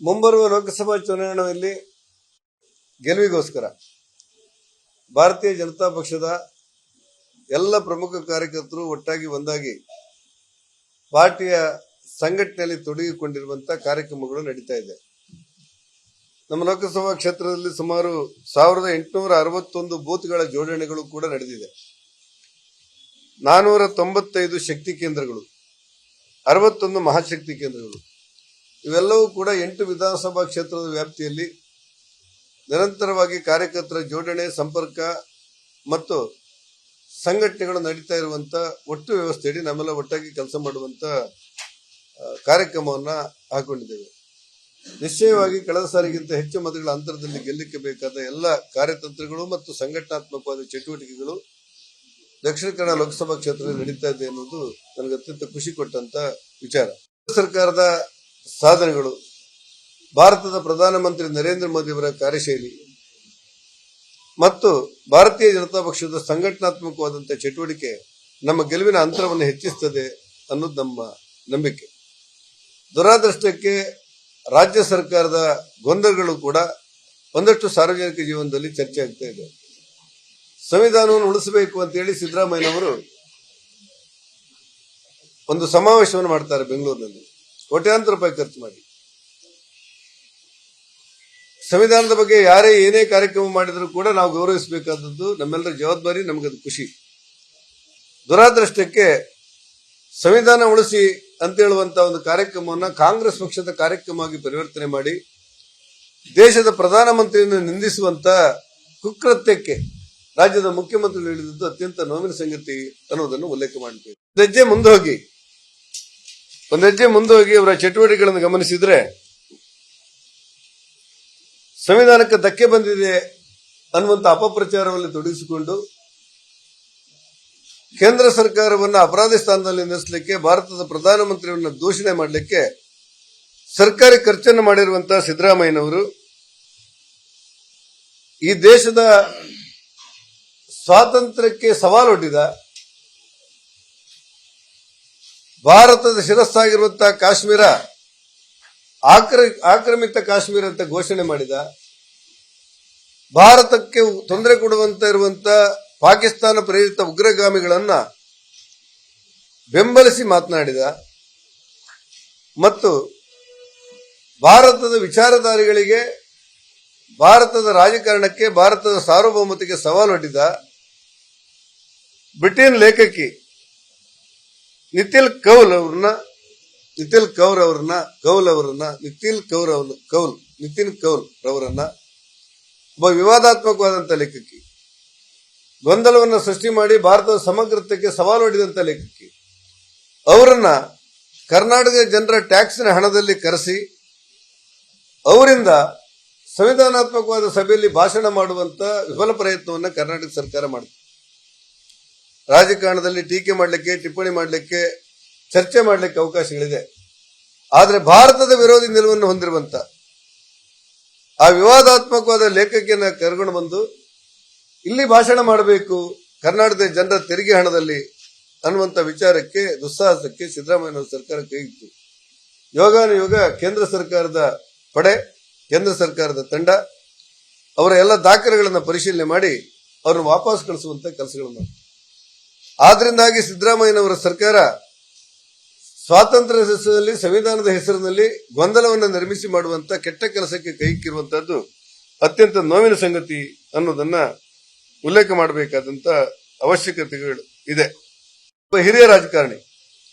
ಮುಂಬರುವ ಲೋಕಸಭಾ ಚುನಾವಣೆಯಲ್ಲಿ ಗೆಲುವಿಗೋಸ್ಕರ ಭಾರತೀಯ ಜನತಾ ಪಕ್ಷದ ಎಲ್ಲ ಪ್ರಮುಖ ಕಾರ್ಯಕರ್ತರು ಒಟ್ಟಾಗಿ ಒಂದಾಗಿ ಪಾರ್ಟಿಯ ಸಂಘಟನೆಯಲ್ಲಿ ತೊಡಗಿಕೊಂಡಿರುವಂತಹ ಕಾರ್ಯಕ್ರಮಗಳು ನಡೀತಾ ಇದೆ. ನಮ್ಮ ಲೋಕಸಭಾ ಕ್ಷೇತ್ರದಲ್ಲಿ ಸುಮಾರು 1861 ಬೂತ್ಗಳ ಜೋಡಣೆಗಳು ಕೂಡ ನಡೆದಿದೆ. 495 ಶಕ್ತಿ ಕೇಂದ್ರಗಳು, 61 ಮಹಾಶಕ್ತಿ ಕೇಂದ್ರಗಳು, ಇವೆಲ್ಲವೂ ಕೂಡ 8 ವಿಧಾನಸಭಾ ಕ್ಷೇತ್ರದ ವ್ಯಾಪ್ತಿಯಲ್ಲಿ ನಿರಂತರವಾಗಿ ಕಾರ್ಯಕರ್ತರ ಜೋಡಣೆ, ಸಂಪರ್ಕ ಮತ್ತು ಸಂಘಟನೆಗಳು ನಡೀತಾ ಇರುವಂತ ಒಟ್ಟು ವ್ಯವಸ್ಥೆಯಡಿ ನಮ್ಮೆಲ್ಲ ಒಟ್ಟಾಗಿ ಕೆಲಸ ಮಾಡುವಂತ ಕಾರ್ಯಕ್ರಮವನ್ನ ಹಾಕೊಂಡಿದ್ದೇವೆ. ನಿಶ್ಚಯವಾಗಿ ಕಳೆದ ಸಾರಿಗಿಂತ ಹೆಚ್ಚು ಮತಗಳ ಅಂತರದಲ್ಲಿ ಗೆಲ್ಲಕ್ಕೆ ಬೇಕಾದ ಎಲ್ಲ ಕಾರ್ಯತಂತ್ರಗಳು ಮತ್ತು ಸಂಘಟನಾತ್ಮಕವಾದ ಚಟುವಟಿಕೆಗಳು ದಕ್ಷಿಣ ಕನ್ನಡ ಲೋಕಸಭಾ ಕ್ಷೇತ್ರದಲ್ಲಿ ನಡೀತಾ ಇದೆ ಅನ್ನೋದು ನನಗೆ ಅತ್ಯಂತ ಖುಷಿ ಕೊಟ್ಟಂತ ವಿಚಾರ. ಸರ್ಕಾರದ ಸಾಧನೆಗಳು, ಭಾರತದ ಪ್ರಧಾನಮಂತ್ರಿ ನರೇಂದ್ರ ಮೋದಿ ಅವರ ಕಾರ್ಯಶೈಲಿ ಮತ್ತು ಭಾರತೀಯ ಜನತಾ ಪಕ್ಷದ ಸಂಘಟನಾತ್ಮಕವಾದಂತಹ ಚಟುವಟಿಕೆ ನಮ್ಮ ಗೆಲುವಿನ ಅಂತರವನ್ನು ಹೆಚ್ಚಿಸುತ್ತದೆ ಅನ್ನೋದು ನಮ್ಮ ನಂಬಿಕೆ. ದುರಾದೃಷ್ಟಕ್ಕೆ ರಾಜ್ಯ ಸರ್ಕಾರದ ಗೊಂದಲಗಳು ಕೂಡ ಒಂದಷ್ಟು ಸಾರ್ವಜನಿಕ ಜೀವನದಲ್ಲಿ ಚರ್ಚೆ ಆಗ್ತಾ ಇದೆ. ಸಂವಿಧಾನವನ್ನು ಉಳಿಸಬೇಕು ಅಂತ ಹೇಳಿ ಸಿದ್ದರಾಮಯ್ಯನವರು ಒಂದು ಸಮಾವೇಶವನ್ನು ಮಾಡ್ತಾರೆ ಬೆಂಗಳೂರಿನಲ್ಲಿ, ಕೋಟ್ಯಾಂತರ ರೂಪಾಯಿ ಖರ್ಚು ಮಾಡಿ. ಸಂವಿಧಾನದ ಬಗ್ಗೆ ಯಾರೇ ಏನೇ ಕಾರ್ಯಕ್ರಮ ಮಾಡಿದರೂ ಕೂಡ ನಾವು ಗೌರವಿಸಬೇಕಾದದ್ದು ನಮ್ಮೆಲ್ಲರ ಜವಾಬ್ದಾರಿ, ನಮಗದು ಖುಷಿ. ದುರಾದೃಷ್ಟಕ್ಕೆ ಸಂವಿಧಾನ ಉಳಿಸಿ ಅಂತ ಹೇಳುವಂತಹ ಒಂದು ಕಾರ್ಯಕ್ರಮವನ್ನು ಕಾಂಗ್ರೆಸ್ ಪಕ್ಷದ ಕಾರ್ಯಕ್ರಮವಾಗಿ ಪರಿವರ್ತನೆ ಮಾಡಿ ದೇಶದ ಪ್ರಧಾನಮಂತ್ರಿಯನ್ನು ನಿಂದಿಸುವಂತ ಕುಕೃತ್ಯಕ್ಕೆ ರಾಜ್ಯದ ಮುಖ್ಯಮಂತ್ರಿಗಳು ಹೇಳಿದ್ದು ಅತ್ಯಂತ ನೋವಿನ ಸಂಗತಿ ಅನ್ನೋದನ್ನು ಉಲ್ಲೇಖ ಮಾಡಬೇಕು. ಒಂದು ಹೆಜ್ಜೆ ಮುಂದೆ ಹೋಗಿ ಅವರ ಚಟುವಟಿಕೆಗಳನ್ನು ಗಮನಿಸಿದ್ರೆ ಸಂವಿಧಾನಕ್ಕೆ ಧಕ್ಕೆ ಬಂದಿದೆ ಅನ್ನುವಂತ ಅಪಪ್ರಚಾರದಲ್ಲಿ ತೊಡಗಿಸಿಕೊಂಡು ಕೇಂದ್ರ ಸರ್ಕಾರವನ್ನು ಅಪರಾಧಿ ಸ್ಥಾನದಲ್ಲಿ ನಿಲ್ಲಿಸಲಿಕ್ಕೆ, ಭಾರತದ ಪ್ರಧಾನಮಂತ್ರಿಯವರನ್ನು ದೂಷಣೆ ಮಾಡಲಿಕ್ಕೆ ಸರ್ಕಾರಿ ಖರ್ಚನ್ನು ಮಾಡಿರುವಂತಹ ಸಿದ್ದರಾಮಯ್ಯನವರು ಈ ದೇಶದ ಸ್ವಾತಂತ್ರ್ಯಕ್ಕೆ ಸವಾಲೊಡ್ಡಿದ, ಭಾರತದ ಶಿರಸ್ಸಾಗಿರುವಂತಹ ಕಾಶ್ಮೀರ ಆಕ್ರಮಿತ ಕಾಶ್ಮೀರ ಅಂತ ಘೋಷಣೆ ಮಾಡಿದ, ಭಾರತಕ್ಕೆ ತೊಂದರೆ ಕೊಡುವಂತ ಇರುವಂತ ಪಾಕಿಸ್ತಾನ ಪ್ರೇರಿತ ಉಗ್ರಗಾಮಿಗಳನ್ನ ಬೆಂಬಲಿಸಿ ಮಾತನಾಡಿದ ಮತ್ತು ಭಾರತದ ವಿಚಾರಧಾರೆಗಳಿಗೆ, ಭಾರತದ ರಾಜಕಾರಣಕ್ಕೆ, ಭಾರತದ ಸಾರ್ವಭೌಮತೆಗೆ ಸವಾಲೊಡ್ಡಿದ ಬ್ರಿಟನ್ ಲೇಖಕಿ ನಿತಿನ್ ಕೌಲ್ ರವರನ್ನ ಒಬ್ಬ ವಿವಾದಾತ್ಮಕವಾದಂತ ಲೇಖಕಿ, ಗೊಂದಲವನ್ನು ಸೃಷ್ಟಿ ಮಾಡಿ ಭಾರತದ ಸಮಗ್ರತೆಗೆ ಸವಾಲೊಡ್ಡಿದಂತ ಲೇಖಕಿ, ಅವರನ್ನ ಕರ್ನಾಟಕ ಜನರ ಟ್ಯಾಕ್ಸಿನ ಹಣದಲ್ಲಿ ಕರೆಸಿ ಅವರಿಂದ ಸಂವಿಧಾನಾತ್ಮಕವಾದ ಸಭೆಯಲ್ಲಿ ಭಾಷಣ ಮಾಡುವಂತ ವಿಫಲ ಪ್ರಯತ್ನವನ್ನ ಕರ್ನಾಟಕ ಸರ್ಕಾರ ಮಾಡಿದೆ. ರಾಜಕಾರಣದಲ್ಲಿ ಟೀಕೆ ಮಾಡಲಿಕ್ಕೆ, ಟಿಪ್ಪಣಿ ಮಾಡಲಿಕ್ಕೆ, ಚರ್ಚೆ ಮಾಡಲಿಕ್ಕೆ ಅವಕಾಶಗಳಿದೆ. ಆದರೆ ಭಾರತದ ವಿರೋಧಿ ನಿಲುವನ್ನು ಹೊಂದಿರುವಂತ ಆ ವಿವಾದಾತ್ಮಕವಾದ ಲೇಖಕಿಯನ್ನ ಕರ್ಕೊಂಡು ಬಂದು ಇಲ್ಲಿ ಭಾಷಣ ಮಾಡಬೇಕು ಕರ್ನಾಟಕದ ಜನರ ತೆರಿಗೆ ಹಣದಲ್ಲಿ ಅನ್ನುವಂತ ವಿಚಾರಕ್ಕೆ, ದುಸ್ಸಾಹಸಕ್ಕೆ ಸಿದ್ದರಾಮಯ್ಯ ಸರ್ಕಾರ ಕೈಗಿತ್ತು. ಯೋಗಾನುಯೋಗ ಕೇಂದ್ರ ಸರ್ಕಾರದ ಪಡೆ, ಕೇಂದ್ರ ಸರ್ಕಾರದ ತಂಡ ಅವರ ಎಲ್ಲ ದಾಖಲೆಗಳನ್ನು ಪರಿಶೀಲನೆ ಮಾಡಿ ಅವ್ರನ್ನ ವಾಪಸ್ ಕಳಿಸುವಂತ ಕೆಲಸಗಳನ್ನು ಮಾಡಿ. ಆದ್ರಿಂದಾಗಿ ಸಿದ್ದರಾಮಯ್ಯನವರ ಸರ್ಕಾರ ಸ್ವಾತಂತ್ರ್ಯ ಹೆಸರಿನಲ್ಲಿ, ಸಂವಿಧಾನದ ಹೆಸರಿನಲ್ಲಿ ಗೊಂದಲವನ್ನು ನಿರ್ಮಿಸಿ ಮಾಡುವಂತ ಕೆಟ್ಟ ಕೆಲಸಕ್ಕೆ ಕೈಕಿರುವಂತಹದ್ದು ಅತ್ಯಂತ ನೋವಿನ ಸಂಗತಿ ಅನ್ನೋದನ್ನ ಉಲ್ಲೇಖ ಮಾಡಬೇಕಾದಂತ ಅವಶ್ಯಕತೆಗಳು ಇದೆ. ಒಬ್ಬ ಹಿರಿಯ ರಾಜಕಾರಣಿ,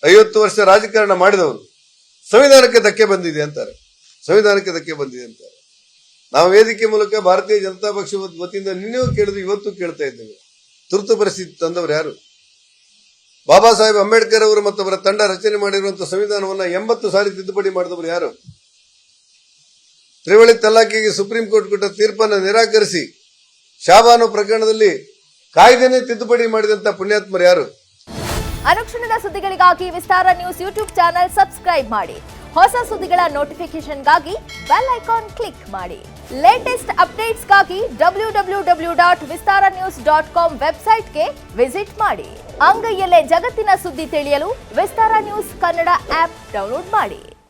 50 ವರ್ಷ ರಾಜಕಾರಣ ಮಾಡಿದವರು ಸಂವಿಧಾನಕ್ಕೆ ಧಕ್ಕೆ ಬಂದಿದೆ ಅಂತಾರೆ. ನಾವು ವೇದಿಕೆ ಮೂಲಕ ಭಾರತೀಯ ಜನತಾ ಪಕ್ಷ ವತಿಯಿಂದ ನಿನ್ನೆಯೂ ಕೇಳಿದ್ರು, ಇವತ್ತು ಕೇಳ್ತಾ ಇದ್ದೇವೆ. ತುರ್ತು ಪರಿಸ್ಥಿತಿ ತಂದವರು ಯಾರು? ಬಾಬಾ ಸಾಹೇಬ್ ಅಂಬೇಡ್ಕರ್ ಅವರು ಮತ್ತು ಅವರ ತಂಡ ರಚನೆ ಮಾಡಿರುವಂತಹ ಸಂವಿಧಾನವನ್ನ 80 ಸಾರಿ ತಿದ್ದುಪಡಿ ಮಾಡಿದವರು ಯಾರು? ತ್ರಿವಳಿ ತಲಾಖಿಗೆ ಸುಪ್ರೀಂ ಕೋರ್ಟ್ ಕೊಟ್ಟ ತೀರ್ಪನ್ನು ನಿರಾಕರಿಸಿ ಶಾಬಾನು ಪ್ರಕರಣದಲ್ಲಿ ಕಾಯ್ದೆನೇ ತಿದ್ದುಪಡಿ ಮಾಡಿದಂತ ಪುಣ್ಯಾತ್ಮರು ಯಾರು? ಅನುಕ್ಷಣದ ಸುದ್ದಿಗಳಿಗಾಗಿ ವಿಸ್ತಾರ ನ್ಯೂಸ್ ಯೂಟ್ಯೂಬ್ ಚಾನೆಲ್ ಸಬ್ಸ್ಕ್ರೈಬ್ ಮಾಡಿ. ಹೊಸ ಸುದ್ದಿಗಳ ನೋಟಿಫಿಕೇಶನ್ಗಾಗಿ ಬೆಲ್ ಐಕಾನ್ ಕ್ಲಿಕ್ ಮಾಡಿ. ಲೇಟೆಸ್ಟ್ ಅಪ್ಡೇಟ್ಸ್ಗಾಗಿ www.vistaranews.com ವೆಬ್ಸೈಟ್ಗೆ ವಿಸಿಟ್ ಮಾಡಿ. ಅಂಗೈಯಲ್ಲೇ ಜಗತ್ತಿನ ಸುದ್ದಿ ತಿಳಿಯಲು ವಿಸ್ತಾರ ನ್ಯೂಸ್ ಕನ್ನಡ ಆಪ್ ಡೌನ್ಲೋಡ್ ಮಾಡಿ.